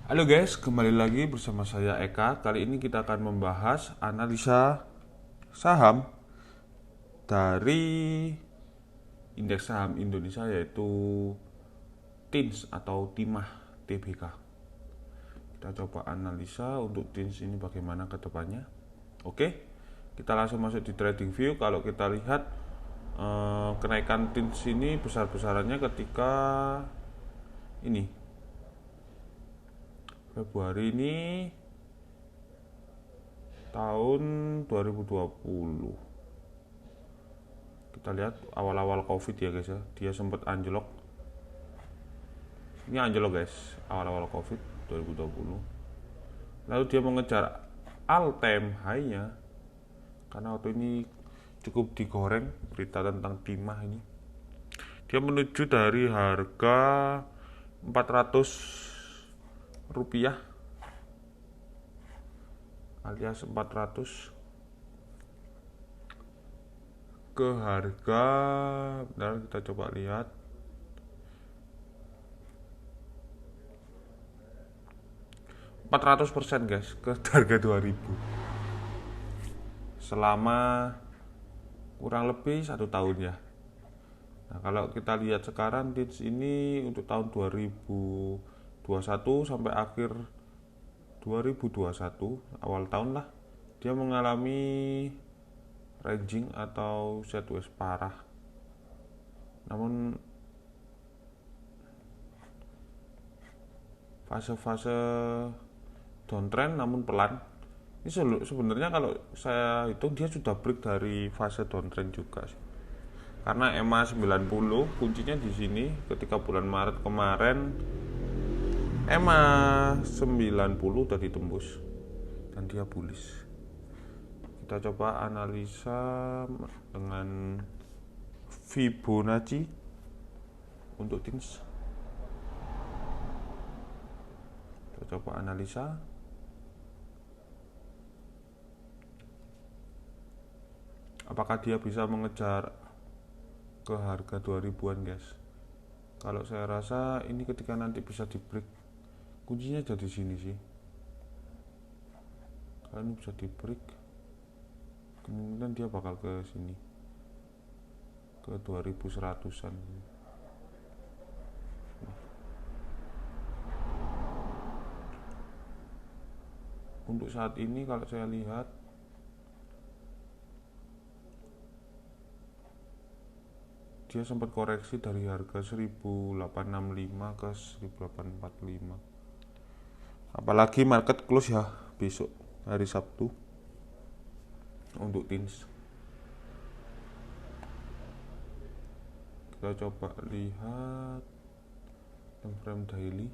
Halo guys, kembali lagi bersama saya Eka. Kali ini kita akan membahas analisa saham dari indeks saham Indonesia, yaitu TINS atau Timah TBK. Kita coba analisa untuk TINS ini bagaimana ke depannya. Oke, kita langsung masuk di trading view. Kalau kita lihat kenaikan TINS ini besar-besarannya ketika ini Februari ini tahun 2020. Kita lihat awal-awal Covid ya guys ya, dia sempat anjlok. Ini anjlok guys, awal-awal Covid 2020. Lalu dia mengejar all time high-nya karena waktu ini cukup digoreng berita tentang timah ini. Dia menuju dari harga 400 rupiah alias 400 ke harga, bentar kita coba lihat, 400% guys ke harga 2000 selama kurang lebih 1 tahun ya. Nah, kalau kita lihat sekarang TINS ini untuk tahun 2021 sampai akhir 2021 awal tahun lah, dia mengalami ranging atau sideways parah. Namun fase-fase downtrend namun pelan. Ini sebenarnya kalau saya hitung dia sudah break dari fase downtrend juga sih. Karena EMA 90 kuncinya di sini ketika bulan Maret kemarin EMA 90 udah ditembus dan dia bullish. Kita coba analisa dengan Fibonacci untuk TINS. Kita coba analisa. Apakah dia bisa mengejar ke harga 2000-an guys? Kalau saya rasa ini ketika nanti bisa di break, kuncinya ada di sini sih. Kalau ini bisa di break, kemungkinan dia bakal ke sini, ke 2100-an. Untuk saat ini kalau saya lihat dia sempat koreksi dari harga 1865 ke 1845. Apalagi market close ya besok hari Sabtu untuk TINS. Kita coba lihat time frame daily.